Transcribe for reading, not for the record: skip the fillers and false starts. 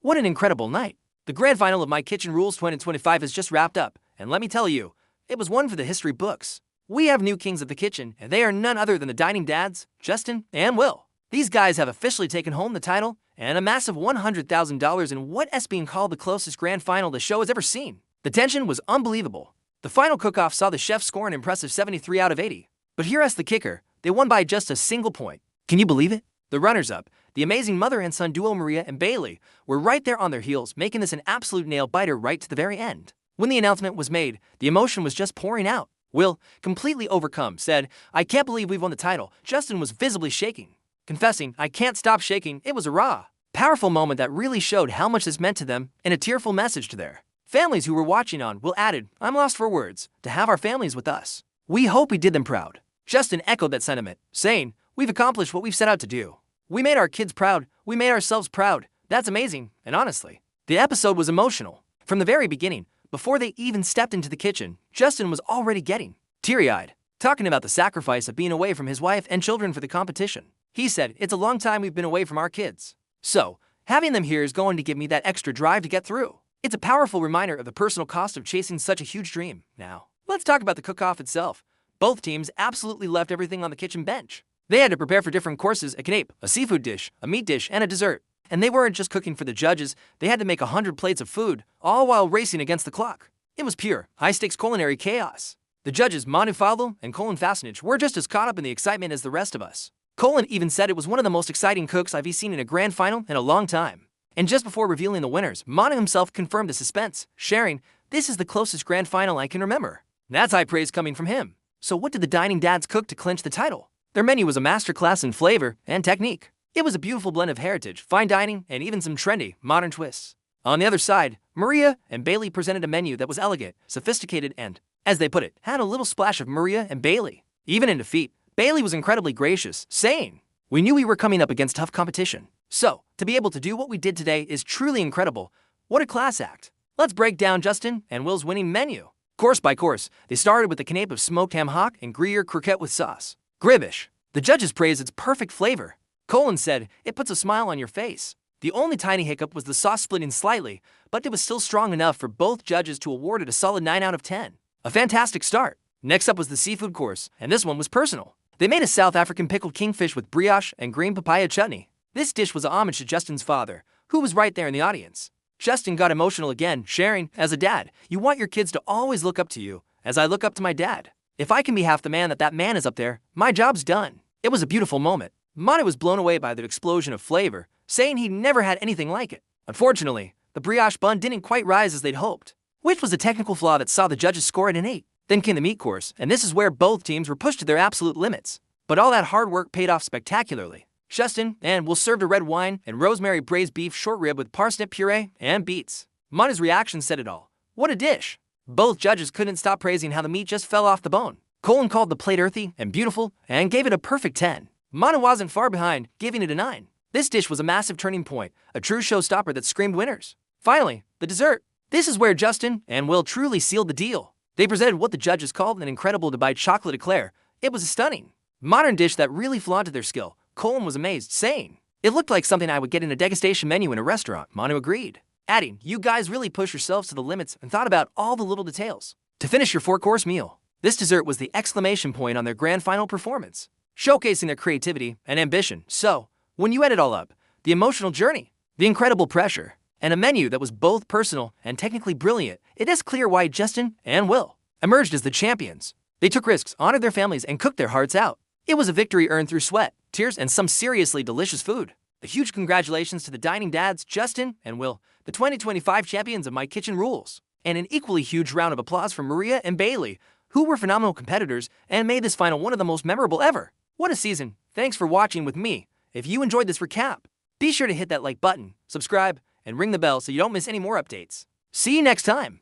What an incredible night! The grand final of My Kitchen Rules 2025 has just wrapped up, and let me tell you, it was one for the history books. We have new kings of the kitchen, and they are none other than the Dining Dads, Justin and Will. These guys have officially taken home the title and a massive $100,000 in what is being called the closest grand final the show has ever seen. The tension was unbelievable. The final cook-off saw the chefs score an impressive 73 out of 80. But here's the kicker, they won by just a single point. Can you believe it? The runners-up, the amazing mother and son duo Maria and Bailey, were right there on their heels, making this an absolute nail-biter right to the very end. When the announcement was made, the emotion was just pouring out. Will, completely overcome, said, "I can't believe we've won the title." Justin was visibly shaking, confessing, "I can't stop shaking, it was a raw, powerful moment that really showed how much this meant to them and a tearful message to their families who were watching on." Will added, "I'm lost for words, to have our families with us. We hope we did them proud." Justin echoed that sentiment, saying, "We've accomplished what we've set out to do. We made our kids proud, we made ourselves proud. That's amazing." And honestly, the episode was emotional. From the very beginning, before they even stepped into the kitchen, Justin was already getting teary-eyed, talking about the sacrifice of being away from his wife and children for the competition. He said, "It's a long time we've been away from our kids. So, having them here is going to give me that extra drive to get through. It's a powerful reminder of the personal cost of chasing such a huge dream." Now, let's talk about the cook-off itself. Both teams absolutely left everything on the kitchen bench. They had to prepare for different courses: a canape, a seafood dish, a meat dish, and a dessert. And they weren't just cooking for the judges, they had to make 100 plates of food, all while racing against the clock. It was pure, high-stakes culinary chaos. The judges, Manu Faldo and Colin Fasenich, were just as caught up in the excitement as the rest of us. Colin even said it was one of the most exciting cooks I've seen in a grand final in a long time. And just before revealing the winners, Manu himself confirmed the suspense, sharing, "This is the closest grand final I can remember." That's high praise coming from him. So what did the Dining Dads cook to clinch the title? Their menu was a masterclass in flavor and technique. It was a beautiful blend of heritage, fine dining, and even some trendy, modern twists. On the other side, Maria and Bailey presented a menu that was elegant, sophisticated, and, as they put it, had a little splash of Maria and Bailey. Even in defeat, Bailey was incredibly gracious, saying, "We knew we were coming up against tough competition. So, to be able to do what we did today is truly incredible. What a class act." Let's break down Justin and Will's winning menu. Course by course, they started with the canape of smoked ham hock and Gruyere croquette with sauce. Gribish. The judges praised its perfect flavor. Colin said, "It puts a smile on your face." The only tiny hiccup was the sauce splitting slightly, but it was still strong enough for both judges to award it a solid 9 out of 10. A fantastic start. Next up was the seafood course, and this one was personal. They made a South African pickled kingfish with brioche and green papaya chutney. This dish was a homage to Justin's father, who was right there in the audience. Justin got emotional again, sharing, "As a dad, you want your kids to always look up to you, as I look up to my dad. If I can be half the man that man is up there, my job's done." It was a beautiful moment. Manu was blown away by the explosion of flavor, saying he'd never had anything like it. Unfortunately, the brioche bun didn't quite rise as they'd hoped, which was a technical flaw that saw the judges score it an 8. Then came the meat course, and this is where both teams were pushed to their absolute limits. But all that hard work paid off spectacularly. Justin and Will served a red wine and rosemary braised beef short rib with parsnip puree and beets. Manu's reaction said it all. What a dish! Both judges couldn't stop praising how the meat just fell off the bone. Colin called the plate earthy and beautiful and gave it a perfect 10. Manu wasn't far behind, giving it a 9. This dish was a massive turning point, a true showstopper that screamed winners. Finally, the dessert. This is where Justin and Will truly sealed the deal. They presented what the judges called an incredible Dubai chocolate eclair. It was a stunning, modern dish that really flaunted their skill. Colin was amazed, saying, "It looked like something I would get in a degustation menu in a restaurant." Manu agreed, adding, "You guys really pushed yourselves to the limits and thought about all the little details." To finish your 4-course meal, this dessert was the exclamation point on their grand final performance, showcasing their creativity and ambition. So, when you add it all up, the emotional journey, the incredible pressure, and a menu that was both personal and technically brilliant, it is clear why Justin and Will emerged as the champions. They took risks, honored their families, and cooked their hearts out. It was a victory earned through sweat, tears, and some seriously delicious food. A huge congratulations to the Dining Dads, Justin and Will, the 2025 champions of My Kitchen Rules. And an equally huge round of applause for Maria and Bailey, who were phenomenal competitors and made this final one of the most memorable ever. What a season. Thanks for watching with me. If you enjoyed this recap, be sure to hit that like button, subscribe, and ring the bell so you don't miss any more updates. See you next time.